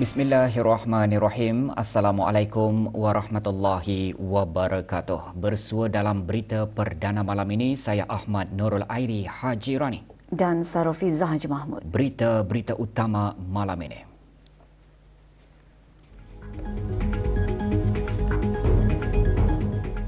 Bismillahirrahmanirrahim. Assalamualaikum warahmatullahi wabarakatuh. Bersua dalam berita perdana malam ini, saya Ahmad Nurul Airi Haji Rani dan Sarofiza Haji Mahmud. Berita-berita utama malam ini.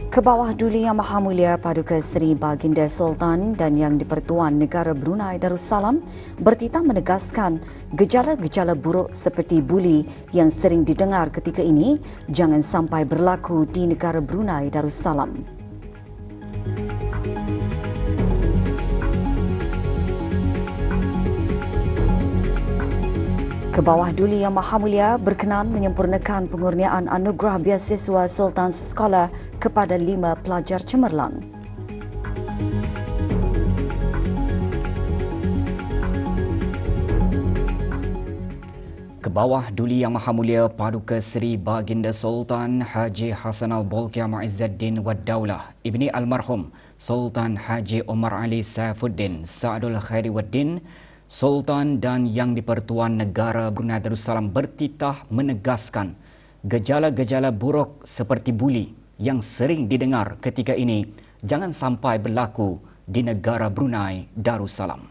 Kebawah Duli Yang Maha Mulia Paduka Seri Baginda Sultan dan Yang di-Pertuan Negara Brunei Darussalam bertitah menegaskan gejala-gejala buruk seperti buli yang sering didengar ketika ini jangan sampai berlaku di negara Brunei Darussalam. Kebawah Duli Yang Maha Mulia berkenan menyempurnakan pengurniaan anugerah beasiswa Sultan Sekolah kepada 5 pelajar cemerlang. Kebawah Duli Yang Maha Mulia Paduka Seri Baginda Sultan Haji Hassanal Bolkiah Muizzuddin Wad Daulah Ibni Almarhum Sultan Haji Omar Ali Saifuddin Sa'adul Khairi Waddin Sultan dan Yang di-Pertuan Negara Brunei Darussalam bertitah menegaskan gejala-gejala buruk seperti buli yang sering didengar ketika ini jangan sampai berlaku di negara Brunei Darussalam.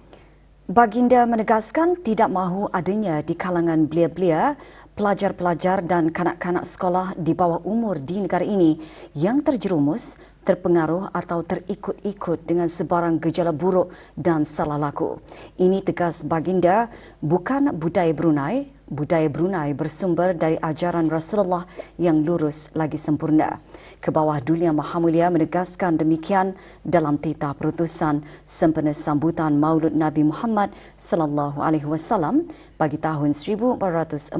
Baginda menegaskan tidak mahu adanya di kalangan belia-belia, pelajar-pelajar dan kanak-kanak sekolah di bawah umur di negara ini yang terjerumus, terpengaruh atau terikut-ikut dengan sebarang gejala buruk dan salah laku. Ini tegas Baginda bukan budaya Brunei. Budaya Brunei bersumber dari ajaran Rasulullah yang lurus lagi sempurna. Kebawah Duli Yang Maha Mulia menegaskan demikian dalam titah perutusan sempena sambutan Maulud Nabi Muhammad sallallahu alaihi wasallam bagi tahun 1447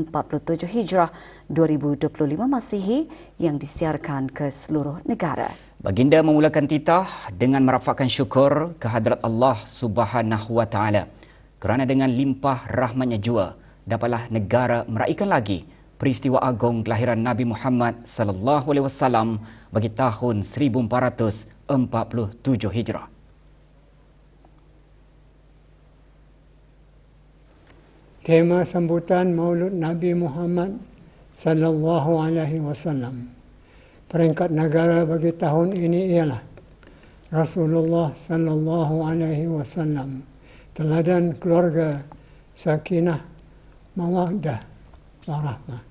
Hijrah 2025 Masihi yang disiarkan ke seluruh negara. Baginda memulakan titah dengan merafakkan syukur kehadrat Allah Subhanahu wa taala kerana dengan limpah rahmatnya jua dapatlah negara meraihkan lagi peristiwa agung kelahiran Nabi Muhammad sallallahu alaihi wasallam bagi tahun 1447 Hijrah. Tema sambutan Maulud Nabi Muhammad sallallahu alaihi wasallam. Peringkat negara bagi tahun ini ialah Rasulullah sallallahu alaihi wasallam, teladan keluarga, sakinah, mawaddah, warahmah,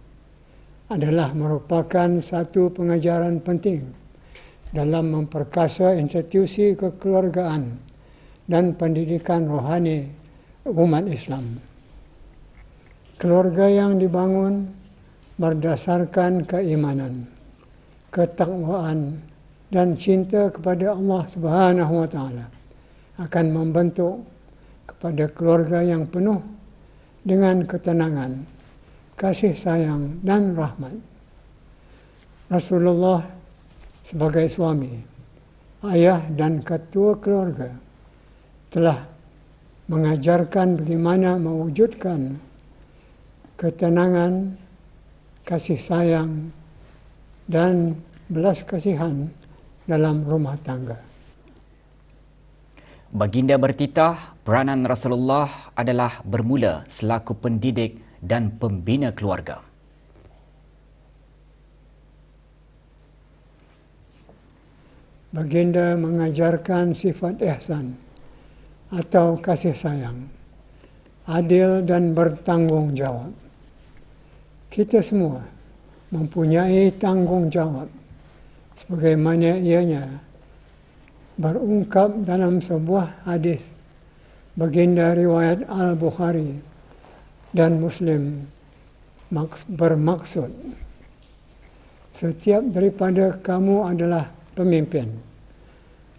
adalah merupakan satu pengajaran penting dalam memperkasa institusi kekeluargaan dan pendidikan rohani umat Islam. Keluarga yang dibangun berdasarkan keimanan, ketakwaan dan cinta kepada Allah Subhanahu wa taala akan membentuk kepada keluarga yang penuh dengan ketenangan, kasih sayang dan rahmat. Rasulullah sebagai suami, ayah dan ketua keluarga telah mengajarkan bagaimana mewujudkan ketenangan, kasih sayang dan belas kasihan dalam rumah tangga. Baginda bertitah peranan Rasulullah adalah bermula selaku pendidik dan pembina keluarga. Baginda mengajarkan sifat ihsan atau kasih sayang, adil dan bertanggungjawab. Kita semua mempunyai tanggungjawab sebagaimana ianya berungkap dalam sebuah hadis baginda riwayat Al-Bukhari dan Muslim bermaksud setiap daripada kamu adalah pemimpin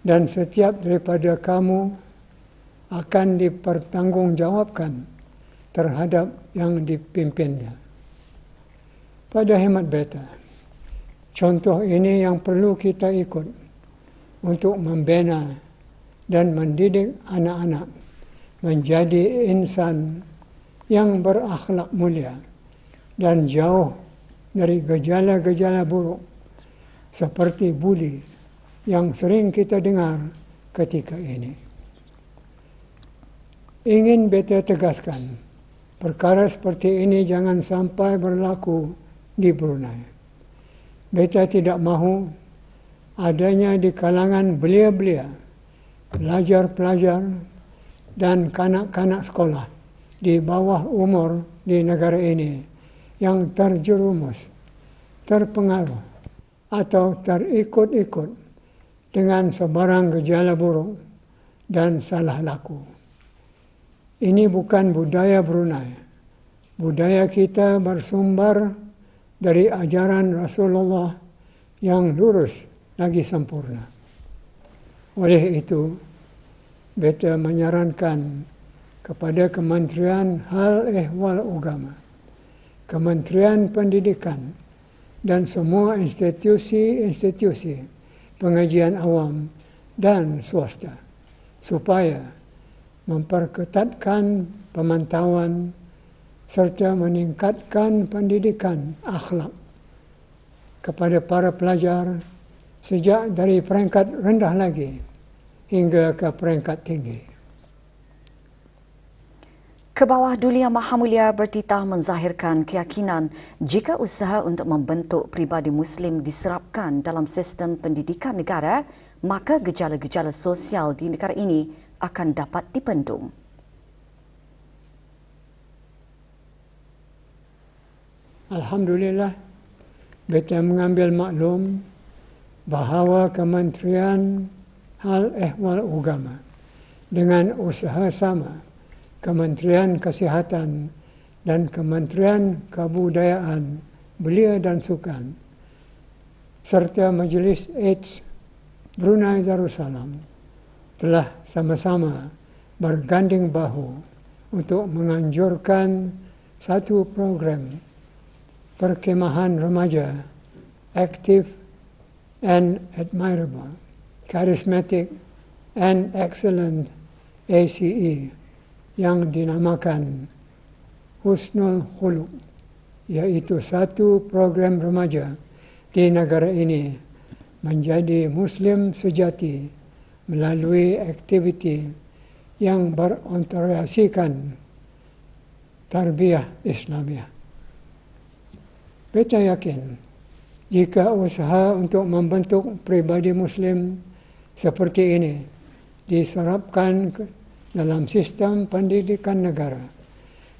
dan setiap daripada kamu akan dipertanggungjawabkan terhadap yang dipimpinnya. Pada hemat beta, contoh ini yang perlu kita ikut untuk membina dan mendidik anak-anak menjadi insan yang berakhlak mulia dan jauh dari gejala-gejala buruk seperti buli yang sering kita dengar ketika ini. Ingin beta tegaskan perkara seperti ini jangan sampai berlaku di Brunei. Beta tidak mahu adanya di kalangan belia-belia, pelajar-pelajar dan kanak-kanak sekolah di bawah umur di negara ini yang terjerumus, terpengaruh atau terikut-ikut dengan sebarang gejala buruk dan salah laku. Ini bukan budaya Brunei. Budaya kita bersumber dari ajaran Rasulullah yang lurus lagi sempurna. Oleh itu, beta menyarankan kepada Kementerian Hal Ehwal Agama, Kementerian Pendidikan dan semua institusi-institusi pengajian awam dan swasta supaya memperketatkan pemantauan serta meningkatkan pendidikan akhlak kepada para pelajar sejak dari peringkat rendah lagi hingga ke peringkat tinggi. Kebawah Dulia Maha Mulia bertitah menzahirkan keyakinan jika usaha untuk membentuk pribadi Muslim diserapkan dalam sistem pendidikan negara, maka gejala-gejala sosial di negara ini akan dapat dibendung. Alhamdulillah, beta mengambil maklum bahawa Kementerian Hal Ehwal Agama dengan usaha sama Kementerian Kesihatan dan Kementerian Kebudayaan, Belia dan Sukan serta Majlis AIDS Brunei Darussalam telah sama-sama berganding bahu untuk menganjurkan satu program perkemahan remaja active and admirable, charismatic and excellent ACE yang dinamakan Husnul Khuluq, iaitu satu program remaja di negara ini menjadi Muslim sejati melalui aktiviti yang berorientasikan tarbiyah Islamiah. Beta yakin jika usaha untuk membentuk pribadi Muslim seperti ini diserapkan dalam sistem pendidikan negara,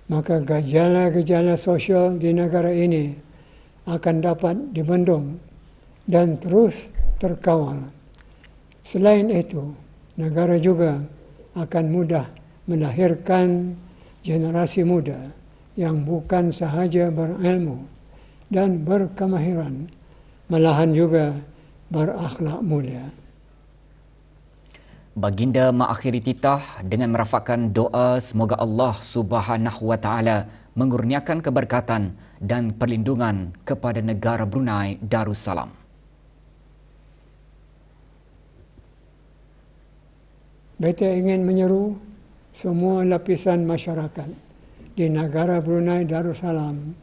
maka gejala-gejala sosial di negara ini akan dapat dibendung dan terus terkawal. Selain itu, negara juga akan mudah melahirkan generasi muda yang bukan sahaja berilmu dan berkemahiran, malahan juga berakhlak mulia. Baginda mengakhiri titah dengan merafakkan doa semoga Allah Subhanahu wa taala mengurniakan keberkatan dan perlindungan kepada negara Brunei Darussalam. Beta ingin menyeru semua lapisan masyarakat di negara Brunei Darussalam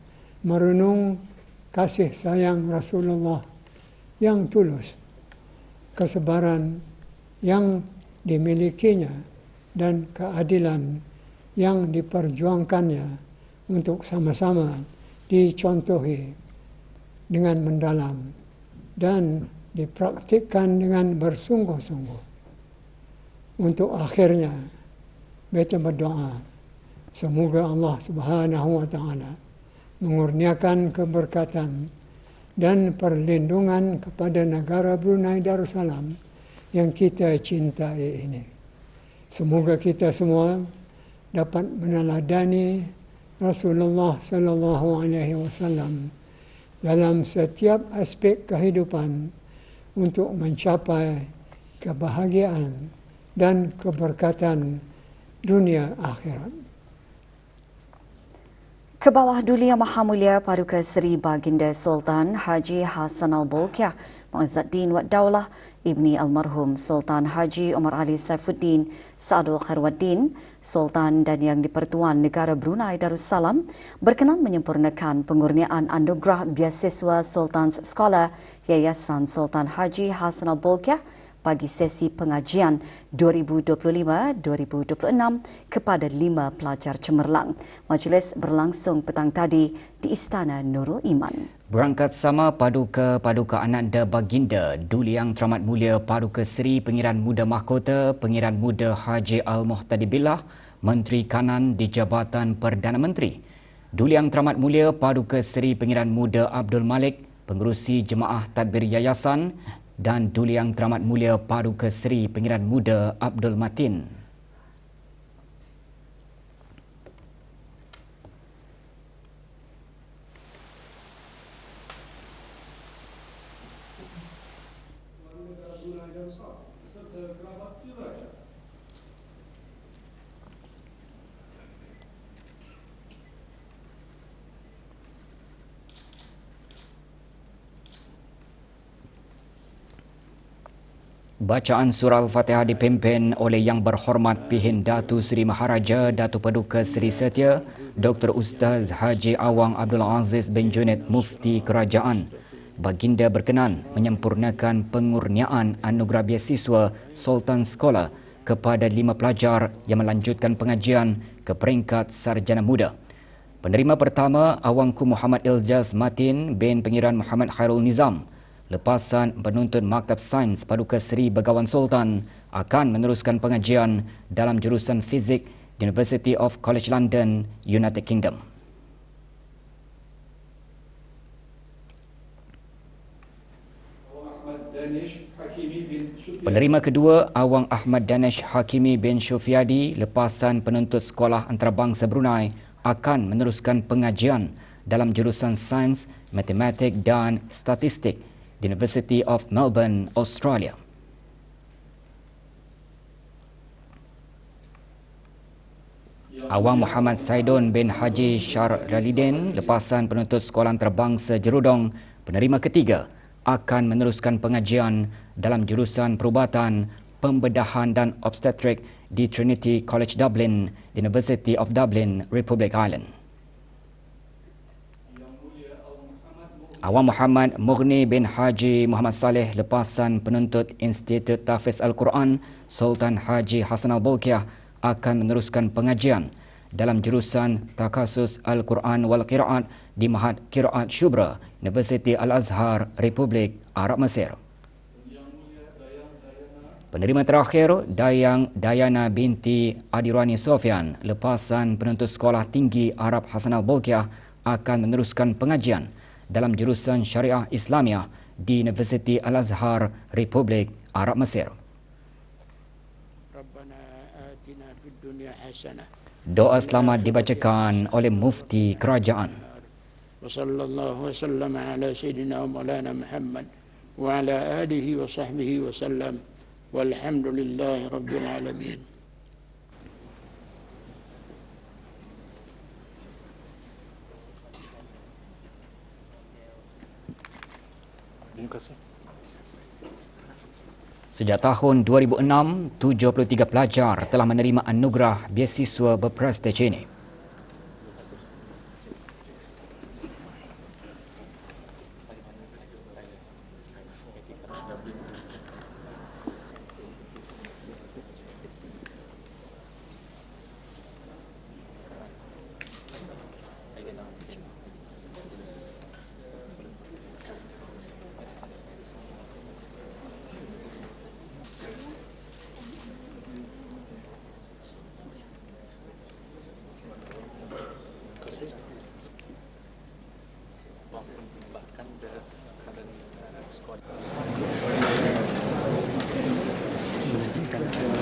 merenung kasih sayang Rasulullah yang tulus, kesebaran yang dimilikinya dan keadilan yang diperjuangkannya untuk sama-sama dicontohi dengan mendalam dan dipraktikkan dengan bersungguh-sungguh. Untuk akhirnya, beta berdoa semoga Allah Subhanahu wa taala mengurniakan keberkatan dan perlindungan kepada negara Brunei Darussalam yang kita cintai ini. Semoga kita semua dapat meneladani Rasulullah sallallahu alaihi wasallam dalam setiap aspek kehidupan untuk mencapai kebahagiaan dan keberkatan dunia akhirat. Kebawah Dulia Maha Mulia Paduka Seri Baginda Sultan Haji Hassanal Bolkiah Muizzaddin Wad Daulah Ibni Almarhum Sultan Haji Omar Ali Saifuddin Saadul Khairwaddin Sultan dan Yang di-Pertuan Negara Brunei Darussalam berkenan menyempurnakan pengurniaan anugerah Beasiswa Sultan Sekolah Yayasan Sultan Haji Hassanal Bolkiah bagi sesi pengajian 2025-2026 kepada 5 pelajar cemerlang. Majlis berlangsung petang tadi di Istana Nurul Iman. Berangkat sama Paduka Ananda Baginda Duli Yang Teramat Mulia Paduka Seri Pengiran Muda Mahkota Pengiran Muda Haji Al-Muhtadi Billah, Menteri Kanan di Jabatan Perdana Menteri. Duli Yang Teramat Mulia Paduka Seri Pengiran Muda Abdul Malik, Pengerusi Jemaah Tadbir Yayasan, dan Duli Yang Teramat Mulia Paduka Seri Pengiran Muda Abdul Matin. Bacaan surah Al-Fatihah dipimpin oleh Yang Berhormat Pihin Datu Seri Maharaja Datu Paduka Seri Setia Dr. Ustaz Haji Awang Abdul Aziz bin Junid Mufti Kerajaan. Baginda berkenan menyempurnakan pengurniaan anugerah beasiswa Sultan Sekolah kepada 5 pelajar yang melanjutkan pengajian ke peringkat sarjana muda. Penerima pertama Awangku Muhammad Iljaz Matin bin Pengiran Muhammad Khairul Nizam. Lepasan penuntut Maktab Sains Paduka Seri Begawan Sultan akan meneruskan pengajian dalam jurusan Fizik di University of College London, United Kingdom. Penerima kedua Awang Ahmad Danish Hakimi bin Syufiadi, lepasan penuntut Sekolah Antarabangsa Brunei, akan meneruskan pengajian dalam jurusan Sains, Matematik dan Statistik di University of Melbourne, Australia. Awang Muhammad Saidon bin Haji Syarlalidin, lepasan penuntut Sekolah Antarabangsa Jerudong, penerima ketiga, akan meneruskan pengajian dalam jurusan Perubatan, Pembedahan dan Obstetrik di Trinity College Dublin, University of Dublin, Republic Ireland. Awang Muhammad Mughni bin Haji Muhammad Saleh, lepasan penuntut Institut Tahfiz Al-Quran Sultan Haji Hassan Al-Bolkiah, akan meneruskan pengajian dalam jurusan Takasus Al-Quran wal Qiraat di Mahad Qiraat Shubra, University Al-Azhar, Republik Arab Mesir. Penerima terakhir Dayang Dayana binti Adirani Sofian, lepasan penuntut Sekolah Tinggi Arab Hassan Al-Bolkiah, akan meneruskan pengajian dalam jurusan Syariah Islamiah di University Al-Azhar, Republik Arab Mesir. Doa selamat dibacakan oleh Mufti Kerajaan. Wassallallahu wasallam ala sayyidina Maulana Muhammad wa ala alihi wa sahbihi wasallam walhamdulillahi rabbil alamin. Sejak tahun 2006, 73 pelajar telah menerima anugerah beasiswa berprestij ini.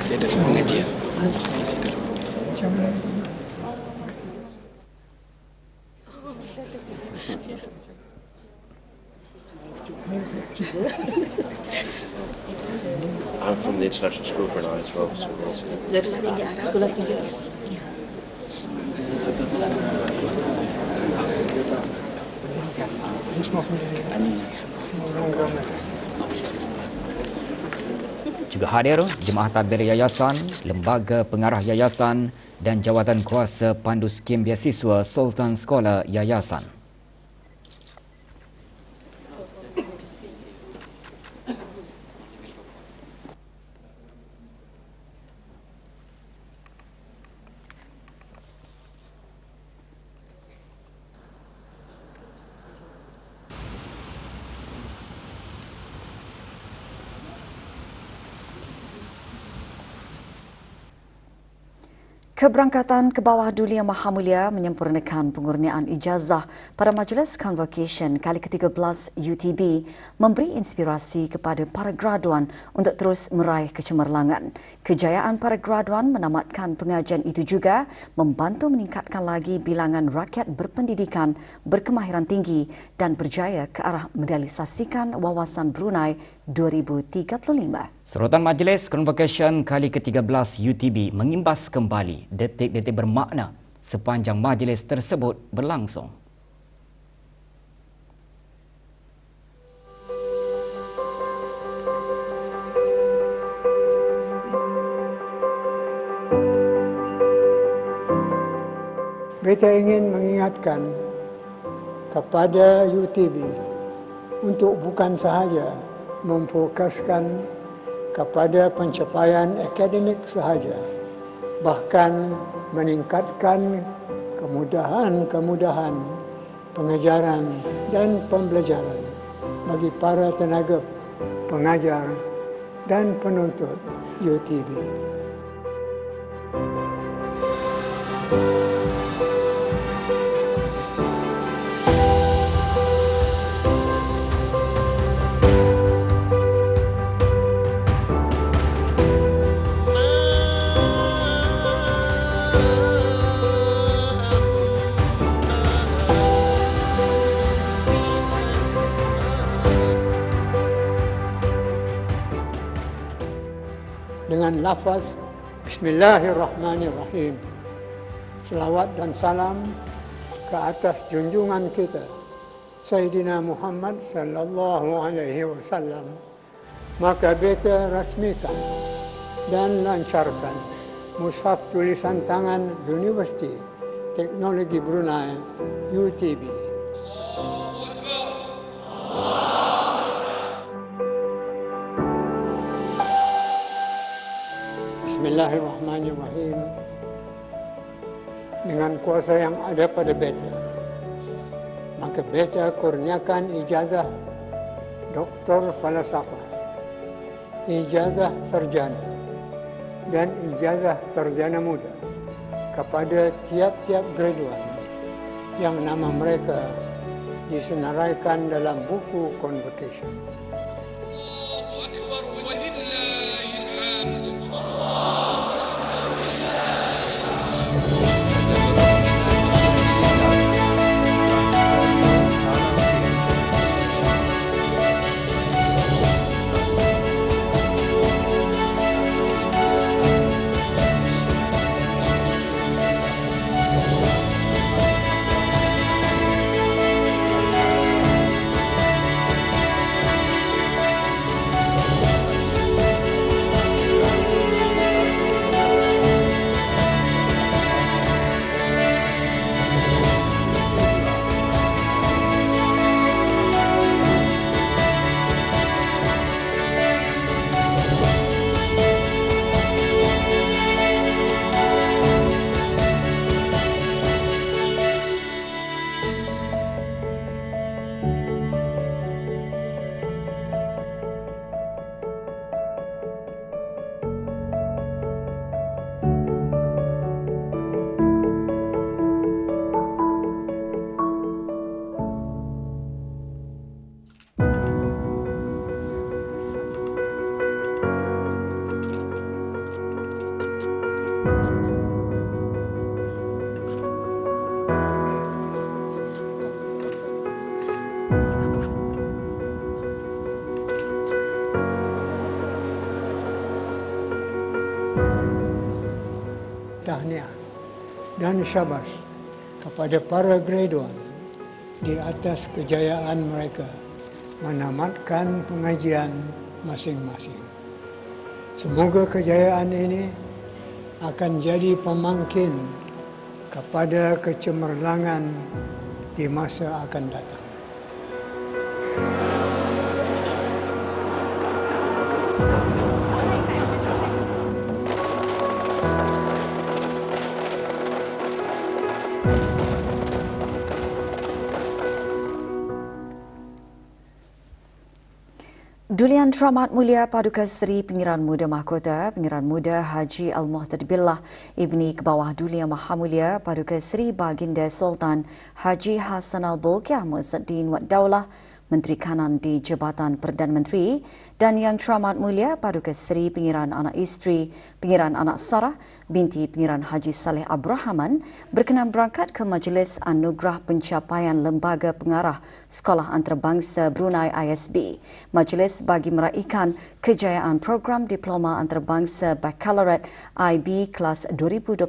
Masih ada pengajian. I'm from the international school for now as well. So Dari sekolah tinggi Arab. Juga hadir Jemaah Tadbir Yayasan, Lembaga Pengarah Yayasan dan Jawatan Kuasa Pandu Skim Beasiswa Sultan Sekolah Yayasan. Keberangkatan ke bawah Dulia Maha Mulia menyempurnakan pengurniaan ijazah pada Majlis Convocation kali ke-13 UTB memberi inspirasi kepada para graduan untuk terus meraih kecemerlangan. Kejayaan para graduan menamatkan pengajian itu juga membantu meningkatkan lagi bilangan rakyat berpendidikan, berkemahiran tinggi dan berjaya ke arah merealisasikan wawasan Brunei 2035. Sorotan Majlis Convocation kali ke-13 UTB mengimbas kembali detik-detik bermakna sepanjang majlis tersebut berlangsung. Beta ingin mengingatkan kepada UTB untuk bukan sahaja memfokuskan kepada pencapaian akademik sahaja, bahkan meningkatkan kemudahan-kemudahan pengajaran dan pembelajaran bagi para tenaga pengajar dan penuntut UTB. Dengan lafaz Bismillahirrahmanirrahim, selawat dan salam ke atas junjungan kita Sayyidina Muhammad sallallahu alaihi wasallam, maka beta rasmikan dan lancarkan mushaf tulisan tangan Universiti Teknologi Brunei UTB. Bismillahirrahmanirrahim. Dengan kuasa yang ada pada beta, maka beta kurniakan ijazah Doktor Falsafah, ijazah sarjana dan ijazah sarjana muda kepada tiap-tiap graduan yang nama mereka disenaraikan dalam buku Convocation. Tahniah dan syabas kepada para graduan di atas kejayaan mereka menamatkan pengajian masing-masing. Semoga kejayaan ini akan jadi pemangkin kepada kecemerlangan di masa akan datang. Dulian Teramat Mulia Paduka Seri Pengiran Muda Mahkota, Pengiran Muda Haji Al-Muhtadi Billah Ibni Kebawah Dulian Maha Mulia Paduka Seri Baginda Sultan Haji Hassan Al-Bolkiah Muizzaddin Wad Daulah, Menteri Kanan di Jabatan Perdana Menteri, dan Yang Teramat Mulia Paduka Seri Pengiran Anak Isteri, Pengiran Anak Sarah binti Pengiran Haji Saleh Abdul Rahman berkenan berangkat ke Majlis Anugerah Pencapaian Lembaga Pengarah Sekolah Antarabangsa Brunei ISB. Majlis bagi meraihkan kejayaan program Diploma Antarabangsa Baccalaureate IB kelas 2025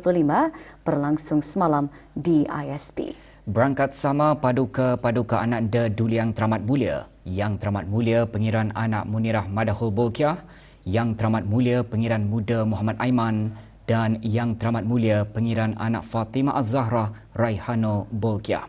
berlangsung semalam di ISB. Berangkat sama paduka-paduka anak da Duliang Teramat Mulia, Yang Teramat Mulia Pengiran Anak Munirah Madahul Bolkiah, Yang Teramat Mulia Pengiran Muda Muhammad Aiman dan Yang Teramat Mulia Pengiran Anak Fatimah Az-Zahra Raihano Bolkiah.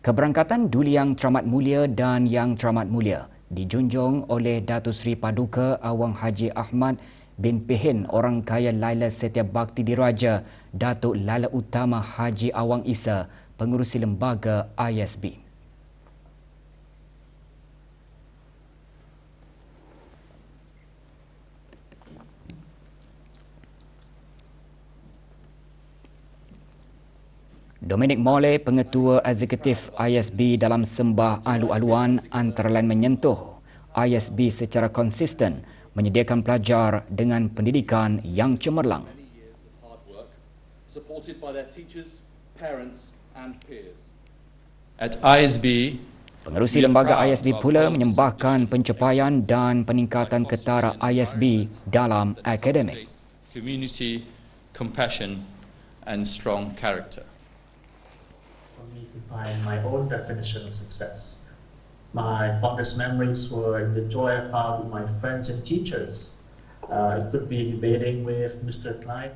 Keberangkatan Duliang Teramat Mulia dan Yang Teramat Mulia dijunjung oleh Datuk Seri Paduka Awang Haji Ahmad bin Pehin Orang Kaya Laila Setia Bakti Diraja, Datuk Lala Utama Haji Awang Isa, Pengerusi Lembaga ISB. Dominic Mole, Pengetua Eksekutif ISB dalam sembah alu-aluan antara lain menyentuh ISB secara konsisten menyediakan pelajar dengan pendidikan yang cemerlang. At ISB, pengerusi lembaga ISB pula menyembahkan pencapaian dan peningkatan ketara ISB dalam akademik. Community, compassion and strong character. For me to find my own definition of success. My fondest memories were in the joy of heart with my friends and teachers. It could be debating with Mr. Klein.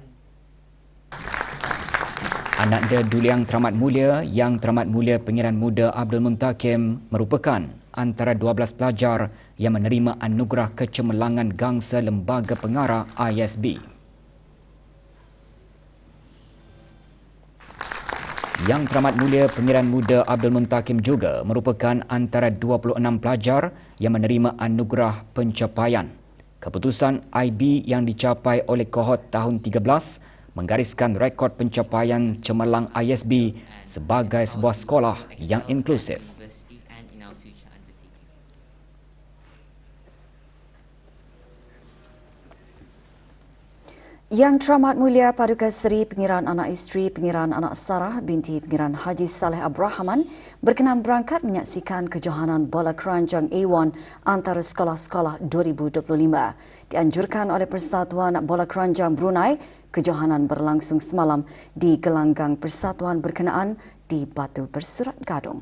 Anak da Duliang Teramat Mulia, Yang Teramat Mulia Pengiran Muda Abdul Muntakim merupakan antara 12 pelajar yang menerima anugerah kecemerlangan gangsa Lembaga Pengarah ISB. Yang Teramat Mulia Pengiran Muda Abdul Muntakim juga merupakan antara 26 pelajar yang menerima anugerah pencapaian. Keputusan IB yang dicapai oleh kohort tahun 13 menggariskan rekod pencapaian cemerlang ISB sebagai sebuah sekolah yang inklusif. Yang Teramat Mulia Paduka Seri Pengiran Anak Isteri Pengiran Anak Sarah binti Pengiran Haji Saleh Abdul Rahman berkenan berangkat menyaksikan kejohanan bola keranjang A1 antara sekolah-sekolah 2025. Dianjurkan oleh Persatuan Bola Keranjang Brunei, kejohanan berlangsung semalam di gelanggang persatuan berkenaan di Batu Bersurat Gadung.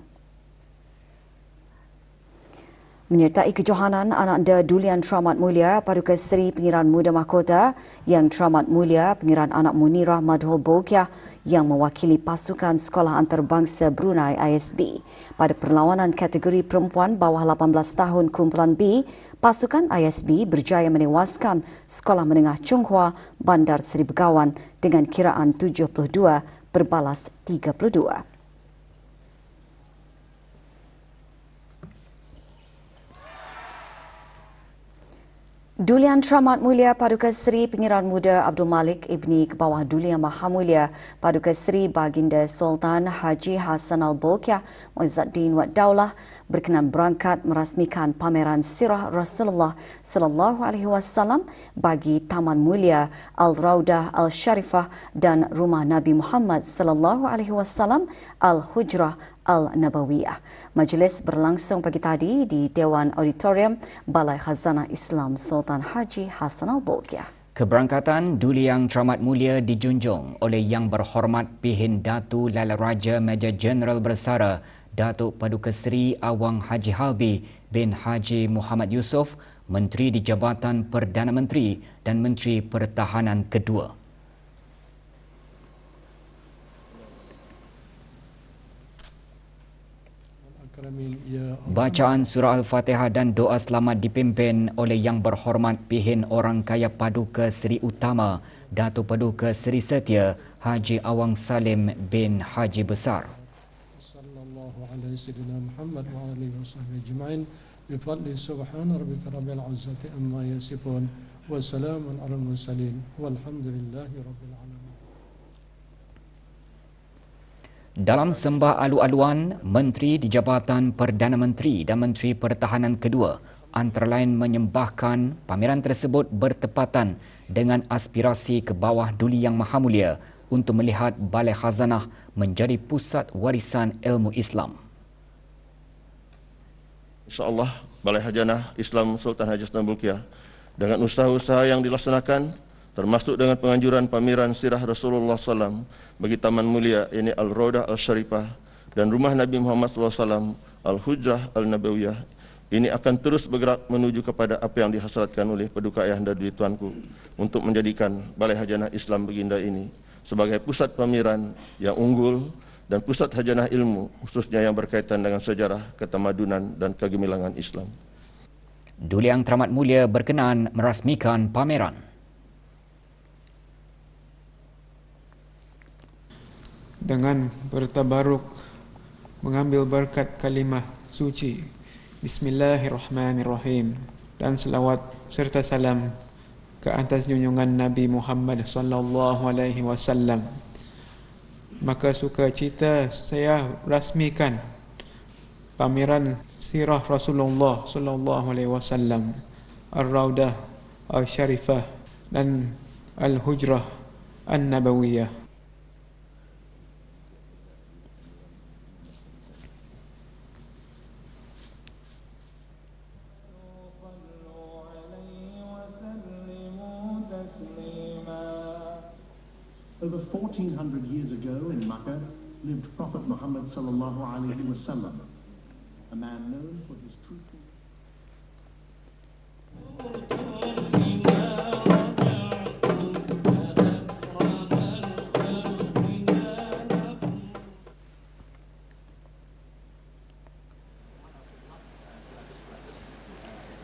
Menyertai kejohanan anak da Dulian Teramat Mulia Paduka Seri Pengiran Muda Mahkota, Yang Teramat Mulia Pengiran Anak Munirah Madhul Bolkiah yang mewakili pasukan Sekolah Antarabangsa Brunei ISB. Pada perlawanan kategori perempuan bawah 18 tahun kumpulan B, pasukan ISB berjaya menewaskan Sekolah Menengah Chonghua Bandar Seri Begawan dengan kiraan 72 berbalas 32. Dulian Teramat Mulia Paduka Seri Pengiran Muda Abdul Malik Ibni Kebawah Dulian Maha Mulia Paduka Seri Baginda Sultan Haji Hassan Al-Bolkiah Muizzaddin Wad Daulah berkenan berangkat merasmikan pameran sirah Rasulullah sallallahu alaihi wasallam bagi Taman Mulia Al-Raudah Al-Sharifah dan Rumah Nabi Muhammad sallallahu alaihi wasallam Al-Hujrah Al-Nabawiyah. Majlis berlangsung pagi tadi di Dewan Auditorium Balai Khazanah Islam Sultan Haji Hassan Al-Bolkiah. Keberangkatan Duliang Teramat Mulia dijunjung oleh Yang Berhormat Pihin Datu Lala Raja Major Jeneral Bersara Datuk Paduka Seri Awang Haji Halbi bin Haji Muhammad Yusof, Menteri di Jabatan Perdana Menteri dan Menteri Pertahanan kedua. Bacaan surah Al-Fatihah dan doa selamat dipimpin oleh Yang Berhormat Pihin Orang Kaya Paduka Seri Utama Datuk Paduka Seri Setia Haji Awang Salim bin Haji Besar. بفضل سبحان ربك رب العزة أما يصفون وسلام على المرسلين والحمد لله رب العالمين. Dalam sembah alu-aluan, Menteri di Jabatan Perdana Menteri dan Menteri Pertahanan kedua antara lain menyembahkan pameran tersebut bertepatan dengan aspirasi ke bawah Duli Yang Maha Mulia untuk melihat Balai Khazanah menjadi pusat warisan ilmu Islam. InsyaAllah Balai Khazanah Islam Sultan Haji Hassanal Bolkiah dengan usaha-usaha yang dilaksanakan termasuk dengan penganjuran pameran sirah Rasulullah SAW bagi Taman Mulia ini Al-Raudah Al-Sharifah dan Rumah Nabi Muhammad SAW Al-Hujrah Al-Nabawiyah ini akan terus bergerak menuju kepada apa yang dihasratkan oleh Paduka Ayahanda Duli Tuanku untuk menjadikan Balai Khazanah Islam Baginda ini sebagai pusat pameran yang unggul dan pusat khazanah ilmu khususnya yang berkaitan dengan sejarah, ketamadunan dan kegemilangan Islam. Duli Yang Teramat Mulia berkenan merasmikan pameran. Dengan bertabaruk mengambil berkat kalimah suci Bismillahirrahmanirrahim dan selawat serta salam ke atas junjungan Nabi Muhammad sallallahu alaihi wasallam, maka sukacita saya rasmikan pameran sirah Rasulullah sallallahu alaihi wasallam Ar-Raudah Al-Sharifah dan Al-Hujrah An-Nabawiyah. Over 1400 years ago in Makkah lived Prophet Muhammad sallallahu alaihi wasallam, a man known for his truthful.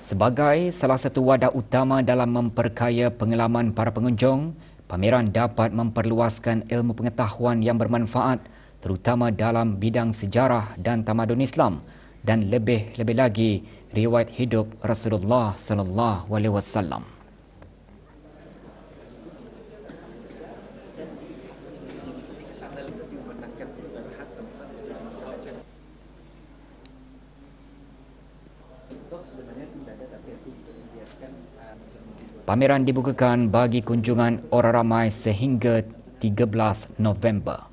Sebagai salah satu wadah utama dalam memperkaya pengalaman para pengunjung, pameran dapat memperluaskan ilmu pengetahuan yang bermanfaat terutama dalam bidang sejarah dan tamadun Islam dan lebih-lebih lagi riwayat hidup Rasulullah sallallahu alaihi wasallam. Pameran dibukakan bagi kunjungan orang ramai sehingga 13 November.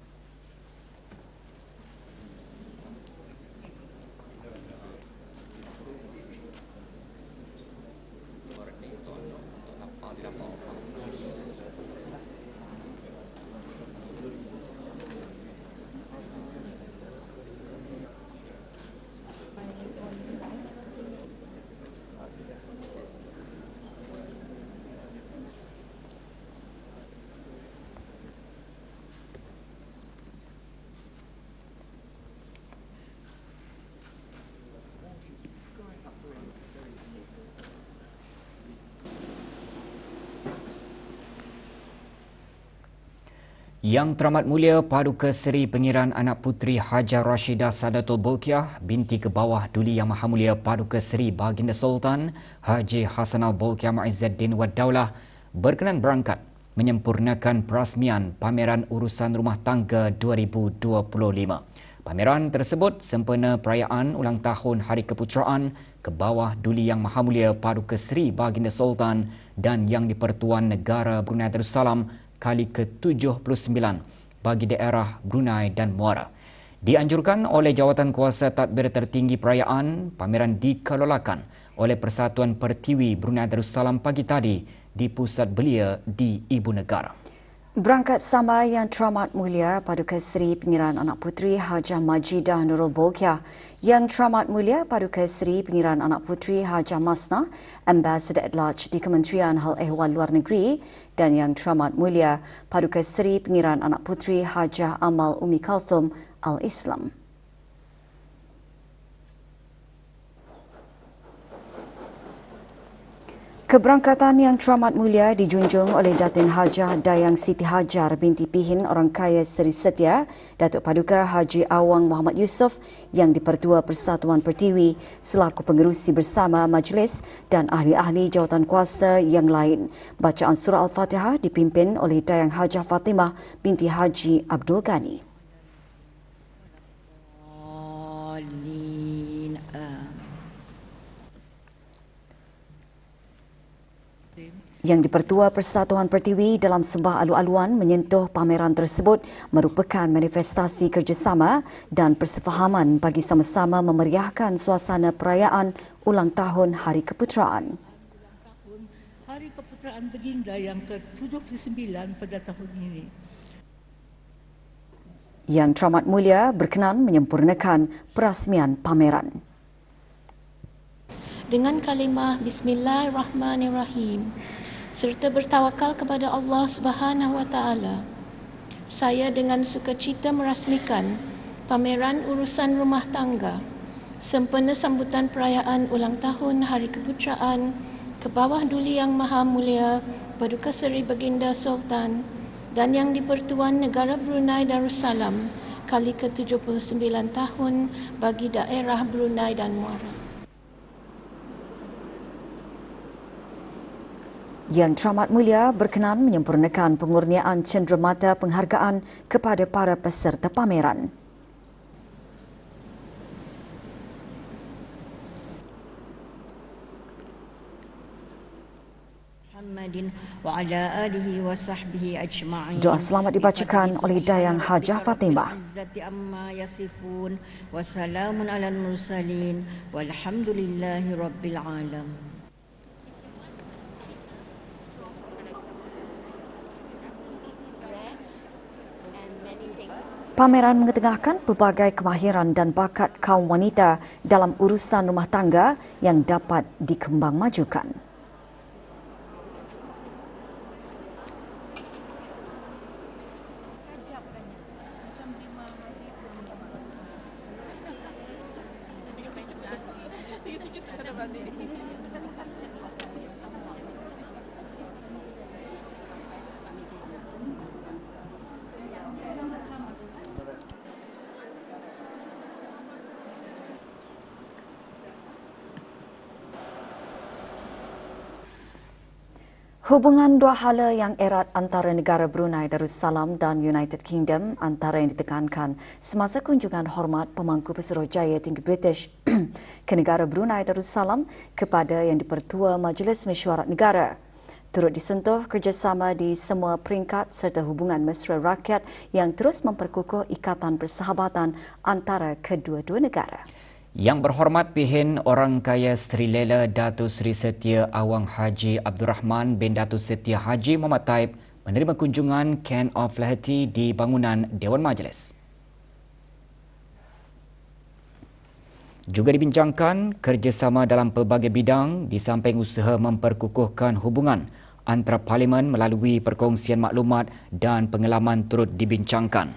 Yang Teramat Mulia Paduka Seri Pengiran Anak Puteri Hajar Rashidah Sadatul Bolkiah binti ke bawah Duli Yang Maha Mulia Paduka Seri Baginda Sultan Haji Hassanal Bolkiah Muizzaddin Wad Daulah berkenan berangkat menyempurnakan perasmian Pameran Urusan Rumah Tangga 2025. Pameran tersebut sempena perayaan ulang tahun Hari Keputeraan ke bawah Duli Yang Maha Mulia Paduka Seri Baginda Sultan dan Yang di-Pertuan Negara Brunei Darussalam kali ke-79 bagi daerah Brunei dan Muara. Dianjurkan oleh Jawatan Kuasa Tadbir Tertinggi Perayaan, pameran dikelolakan oleh Persatuan Pertiwi Brunei Darussalam pagi tadi di pusat belia di Ibu Negara. Berangkat sambai Yang Teramat Mulia Paduka Seri Pengiran Anak Puteri Hajah Majidah Nurul Bolkiah, Yang Teramat Mulia Paduka Seri Pengiran Anak Puteri Hajah Masnah, Ambassador at Large di Kementerian Hal Ehwal Luar Negeri, dan Yang Teramat Mulia Paduka Seri Pengiran Anak Puteri Hajah Amal Umi Kalthum Al-Islam. Keberangkatan Yang Teramat Mulia dijunjung oleh Datin Hajah Dayang Siti Hajar binti Pihin Orang Kaya Seri Setia, Datuk Paduka Haji Awang Muhammad Yusof yang di-Pertua Persatuan Pertiwi selaku pengerusi bersama majlis dan ahli-ahli jawatan kuasa yang lain. Bacaan surah Al-Fatihah dipimpin oleh Dayang Hajah Fatimah binti Haji Abdul Ghani. Yang di-Pertua Persatuan Pertiwi dalam sembah alu-aluan menyentuh pameran tersebut merupakan manifestasi kerjasama dan persefahaman bagi sama-sama memeriahkan suasana perayaan ulang tahun Hari Keputeraan. Hari Keputeraan Baginda yang ke-79 pada tahun ini. Yang Teramat Mulia berkenan menyempurnakan perasmian pameran. Dengan kalimah Bismillahirrahmanirrahim serta bertawakal kepada Allah Subhanahu Wa Taala, saya dengan sukacita merasmikan pameran urusan rumah tangga sempena sambutan perayaan ulang tahun Hari Keputeraan ke bawah Duli Yang Maha Mulia Paduka Seri Baginda Sultan dan Yang di-Pertuan Negara Brunei Darussalam kali ke-79 tahun bagi daerah Brunei dan Muara. Yang Teramat Mulia berkenan menyempurnakan pengurniaan cenderamata penghargaan kepada para peserta pameran. Doa selamat dibacakan oleh Dayang Hajah Fatimah. Wassalamun alal mursalin walhamdulillahi rabbil alamin. Pameran mengetengahkan pelbagai kemahiran dan bakat kaum wanita dalam urusan rumah tangga yang dapat dikembangmajukan. Hubungan dua hala yang erat antara negara Brunei Darussalam dan United Kingdom antara yang ditekankan semasa kunjungan hormat pemangku Pesuruhjaya tinggi British ke negara Brunei Darussalam kepada yang di-Pertua Majlis Mesyuarat Negara. Turut disentuh kerjasama di semua peringkat serta hubungan mesra rakyat yang terus memperkukuh ikatan persahabatan antara kedua-dua negara. Yang Berhormat Pihin Orang Kaya Sri Lela Datuk Seri Setia Awang Haji Abdul Rahman bin Datuk Setia Haji Muhammad Taib menerima kunjungan Can of Lahati di bangunan Dewan Majlis. Juga dibincangkan kerjasama dalam pelbagai bidang di samping usaha memperkukuhkan hubungan antara Parlimen melalui perkongsian maklumat dan pengalaman turut dibincangkan.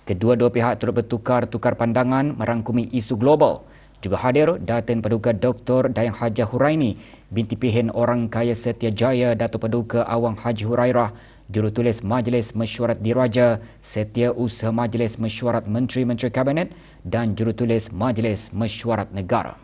Kedua-dua pihak turut bertukar-tukar pandangan merangkumi isu global. Juga hadir Datin Paduka Dr. Dayang Hajah Huraini binti Pihin Orang Kaya Setia Jaya Datuk Paduka Awang Haji Hurairah, Jurutulis Majlis Mesyuarat Diraja, Setia Usaha Majlis Mesyuarat Menteri-Menteri Kabinet dan Jurutulis Majlis Mesyuarat Negara.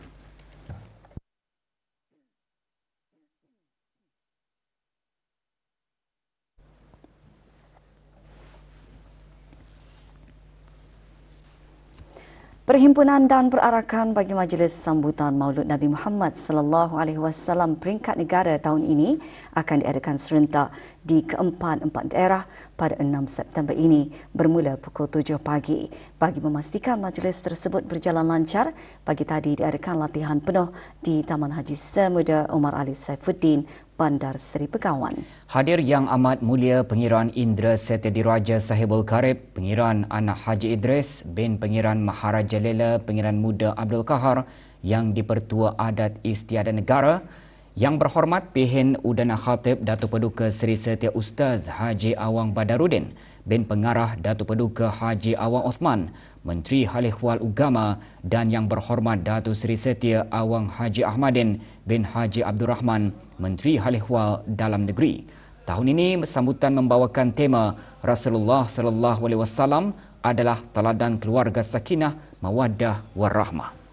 Perhimpunan dan perarakan bagi Majlis Sambutan Maulud Nabi Muhammad sallallahu alaihi wasallam peringkat negara tahun ini akan diadakan serentak di keempat-empat daerah pada 6 September ini bermula pukul 7 pagi. Bagi memastikan majlis tersebut berjalan lancar, pagi tadi diadakan latihan penuh di Taman Haji Semuda Omar Ali Saifuddin, Bandar Seri Begawan. Hadir Yang Amat Mulia Pengiran Indra Setia Diraja Sahibul Karib, Pengiran Anak Haji Idris bin Pengiran Maharaja Lela Pengiran Muda Abdul Kahar yang di-Pertua Adat Istiadat Negara, Yang Berhormat Pihin Udana Khatib Datuk Paduka Seri Setia Ustaz Haji Awang Badaruddin bin Pengarah Datuk Paduka Haji Awang Osman, Menteri Hal Ehwal Agama dan Yang Berhormat Datuk Seri Setia Awang Haji Ahmadin bin Haji Abdul Rahman, Menteri Hal Ehwal Dalam Negeri. Tahun ini sambutan membawakan tema Rasulullah sallallahu alaihi wasallam adalah teladan keluarga sakinah, mawaddah warahmah.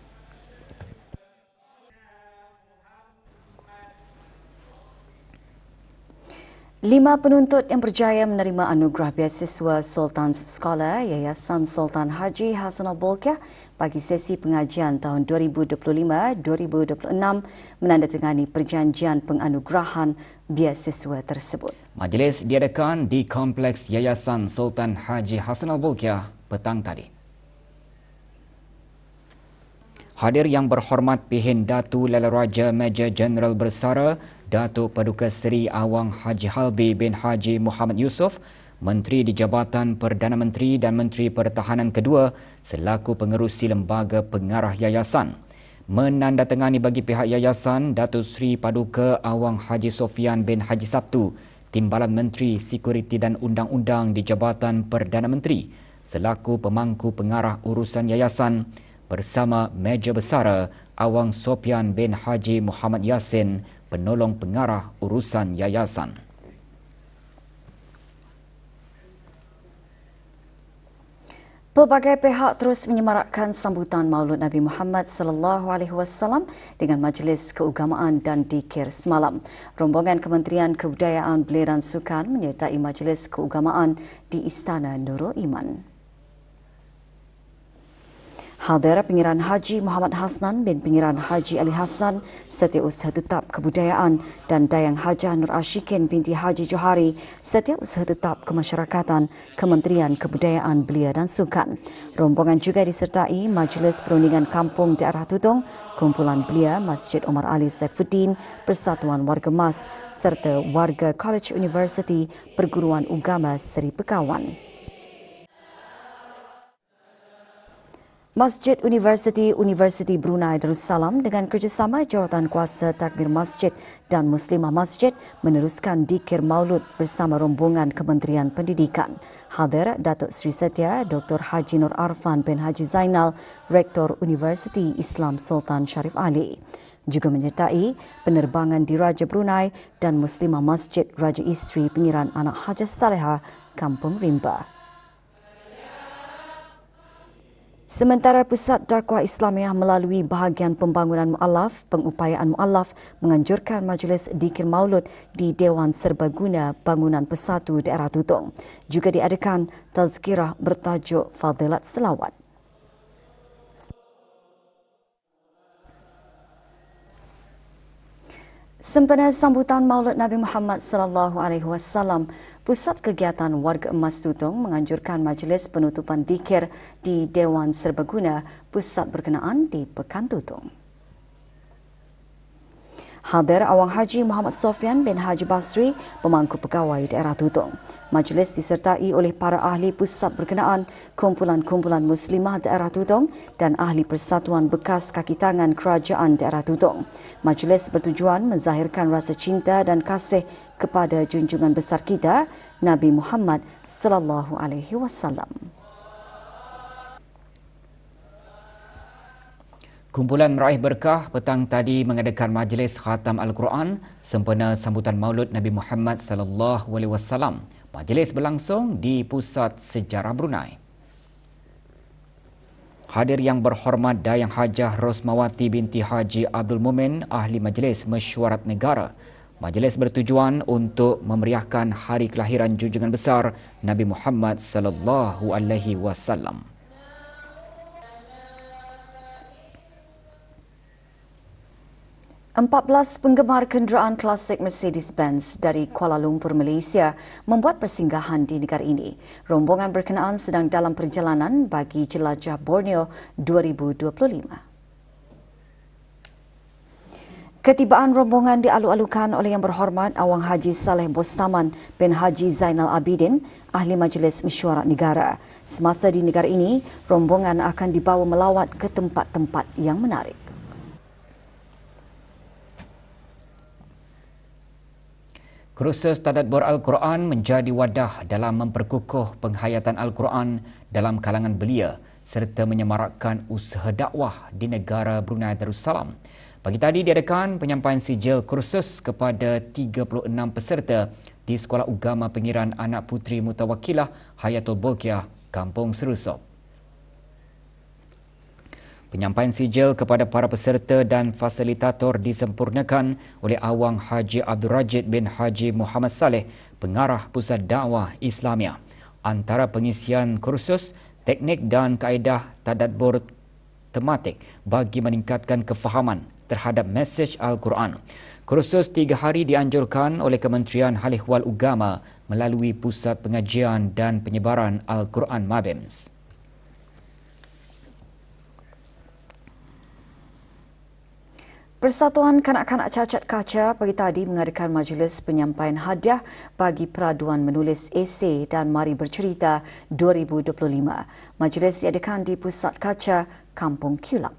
Lima penuntut yang berjaya menerima anugerah beasiswa Sultan Scholar Yayasan Sultan Haji Hassanal Bolkiah bagi sesi pengajian tahun 2025-2026 menandatangani perjanjian penganugerahan beasiswa tersebut. Majlis diadakan di Kompleks Yayasan Sultan Haji Hassanal Bolkiah petang tadi. Hadir yang berhormat Pihin Datu Lala Raja Major Jeneral Bersara Datuk Paduka Seri Awang Haji Halbi bin Haji Muhammad Yusof, Menteri di Jabatan Perdana Menteri dan Menteri Pertahanan kedua selaku pengerusi lembaga pengarah yayasan. Menandatangani bagi pihak yayasan Datuk Seri Paduka Awang Haji Sofian bin Haji Sabtu, Timbalan Menteri Sekuriti dan Undang-Undang di Jabatan Perdana Menteri selaku pemangku pengarah urusan yayasan, bersama Meja Besara Awang Sofian bin Haji Muhammad Yasin, penolong pengarah urusan yayasan. Pelbagai pihak terus menyemarakkan sambutan Maulud Nabi Muhammad sallallahu alaihi wasallam dengan majlis keagamaan dan dikir semalam. Rombongan Kementerian Kebudayaan, Belia dan Sukan menyertai majlis keagamaan di Istana Nurul Iman. Hadir Pengiran Haji Muhammad Hasnan bin Pengiran Haji Ali Hassan, Setiausaha Tetap Kebudayaan dan Dayang Hajah Nur Ashikin binti Haji Johari, Setiausaha Tetap Kemasyarakatan, Kementerian Kebudayaan, Belia dan Sukan. Rombongan juga disertai Majlis Perundingan Kampung Daerah Tutong, Kumpulan Belia, Masjid Omar Ali Saifuddin, Persatuan Warga Mas serta warga College University Perguruan Agama Seri Pekawan. Masjid Universiti Brunei Darussalam dengan kerjasama Jawatan Kuasa Takmir Masjid dan Muslimah Masjid meneruskan dikir Maulud bersama rombongan Kementerian Pendidikan. Hadir Datuk Seri Setia Dr. Haji Nur Arfan bin Haji Zainal, Rektor Universiti Islam Sultan Sharif Ali. Juga menyertai penerbangan Diraja Brunei dan Muslimah Masjid Raja Isteri Pengiran Anak Hajah Salehah, Kampung Rimba. Sementara Pusat Dakwah Islamiah melalui bahagian pembangunan mu'alaf, pengupayaan mu'alaf menganjurkan majlis dikir maulud di Dewan Serbaguna Bangunan Pesatu Daerah Tutong. Juga diadakan tazkirah bertajuk Fadilat Selawat. Sempena sambutan Maulud Nabi Muhammad sallallahu alaihi wasallam, Pusat Kegiatan Warga Emas Tutong menganjurkan majlis penutupan dikir di Dewan Serbaguna pusat berkenaan di Pekan Tutong. Hadir Awang Haji Muhammad Sofian bin Haji Basri, pemangku pegawai daerah Tutong. Majlis disertai oleh para ahli pusat berkenaan, kumpulan-kumpulan muslimah daerah Tutong dan ahli Persatuan Bekas Kaki Tangan Kerajaan daerah Tutong. Majlis bertujuan menzahirkan rasa cinta dan kasih kepada junjungan besar kita, Nabi Muhammad sallallahu alaihi wasallam. Kumpulan Meraih Berkah petang tadi mengadakan majlis khatam Al-Quran sempena sambutan Maulud Nabi Muhammad sallallahu alaihi wasallam. Majlis berlangsung di Pusat Sejarah Brunei. Hadir yang berhormat Dayang Hajah Rosmawati binti Haji Abdul Mumin, ahli Majlis Mesyuarat Negara. Majlis bertujuan untuk memeriahkan hari kelahiran junjungan besar Nabi Muhammad sallallahu alaihi wasallam. Empat 14 penggemar kenderaan klasik Mercedes-Benz dari Kuala Lumpur, Malaysia membuat persinggahan di negara ini. Rombongan berkenaan sedang dalam perjalanan bagi jelajah Borneo 2025. Ketibaan rombongan dialu-alukan oleh Yang Berhormat Awang Haji Saleh Bostaman bin Haji Zainal Abidin, Ahli Majlis Mesyuarat Negara. Semasa di negara ini, rombongan akan dibawa melawat ke tempat-tempat yang menarik. Kursus Tadabbur Al-Quran menjadi wadah dalam memperkukuh penghayatan Al-Quran dalam kalangan belia serta menyemarakkan usaha dakwah di negara Brunei Darussalam. Pagi tadi diadakan penyampaian sijil kursus kepada 36 peserta di Sekolah Ugama Pengiran Anak Puteri Mutawakilah Hayatul Bolkiah, Kampung Serusop. Penyampaian sijil kepada para peserta dan fasilitator disempurnakan oleh Awang Haji Abdul Rajid bin Haji Muhammad Saleh, Pengarah Pusat Dakwah Islamiah. Antara pengisian kursus, teknik dan kaedah tadabbur tematik bagi meningkatkan kefahaman terhadap mesej Al-Quran. Kursus 3 hari dianjurkan oleh Kementerian Hal Ehwal Ugama melalui Pusat Pengajian dan Penyebaran Al-Quran Mabims. Persatuan Kanak-Kanak Cacat Kaca pagi tadi mengadakan majlis penyampaian hadiah bagi peraduan menulis esei dan Mari Bercerita 2025. Majlis diadakan di Pusat Kaca, Kampung Kulap.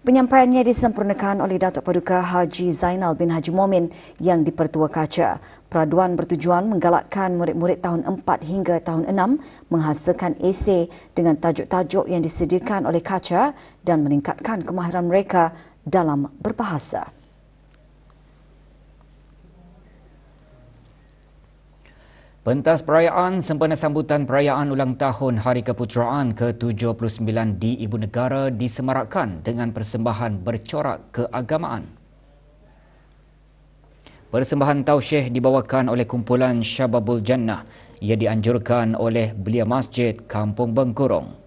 Penyampaiannya disempurnakan oleh Datuk Paduka Haji Zainal bin Haji Momin yang dipertua Kaca. Peraduan bertujuan menggalakkan murid-murid tahun 4 hingga tahun 6 menghasilkan esei dengan tajuk-tajuk yang disediakan oleh Kaca dan meningkatkan kemahiran mereka dalam berbahasa. Pentas perayaan sempena sambutan perayaan ulang tahun Hari Keputeraan ke-79 di Ibu Negara disemarakkan dengan persembahan bercorak keagamaan. Persembahan tausyih dibawakan oleh kumpulan Syababul Jannah. Ia dianjurkan oleh Belia Masjid Kampung Bengkurong.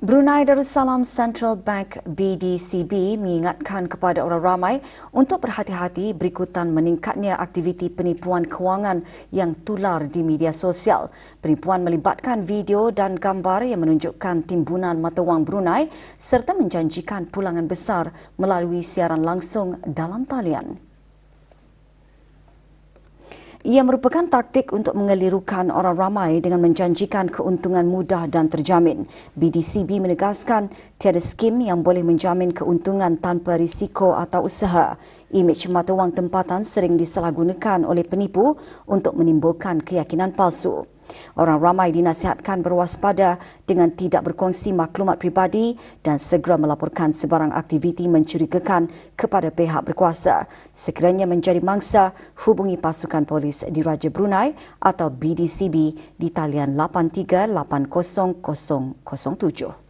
Brunei Darussalam Central Bank BDCB mengingatkan kepada orang ramai untuk berhati-hati berikutan meningkatnya aktiviti penipuan kewangan yang tular di media sosial. Penipuan melibatkan video dan gambar yang menunjukkan timbunan mata wang Brunei serta menjanjikan pulangan besar melalui siaran langsung dalam talian. Ia merupakan taktik untuk mengelirukan orang ramai dengan menjanjikan keuntungan mudah dan terjamin. BDCB menegaskan tiada skim yang boleh menjamin keuntungan tanpa risiko atau usaha. Imej mata wang tempatan sering disalahgunakan oleh penipu untuk menimbulkan keyakinan palsu. Orang ramai dinasihatkan berwaspada dengan tidak berkongsi maklumat pribadi dan segera melaporkan sebarang aktiviti mencurigakan kepada pihak berkuasa. Sekiranya menjadi mangsa, hubungi pasukan polis Diraja Brunei atau BDCB di talian 83800007.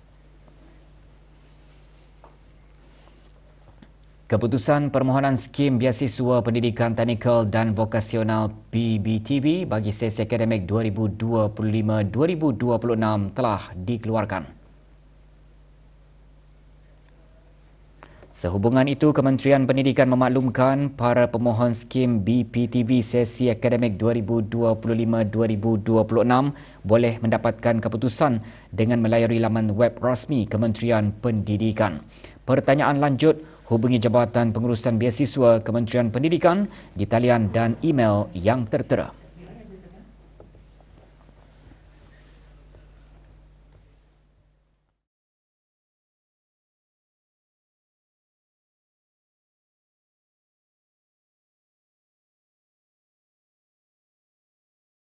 Keputusan permohonan skim Biasiswa Pendidikan Teknikal dan Vokasional PBTV bagi sesi akademik 2025-2026 telah dikeluarkan. Sehubungan itu, Kementerian Pendidikan memaklumkan para pemohon skim BPTV sesi akademik 2025-2026 boleh mendapatkan keputusan dengan melayari laman web rasmi Kementerian Pendidikan. Pertanyaan lanjut, hubungi Jabatan Pengurusan Biasiswa Kementerian Pendidikan di talian dan email yang tertera.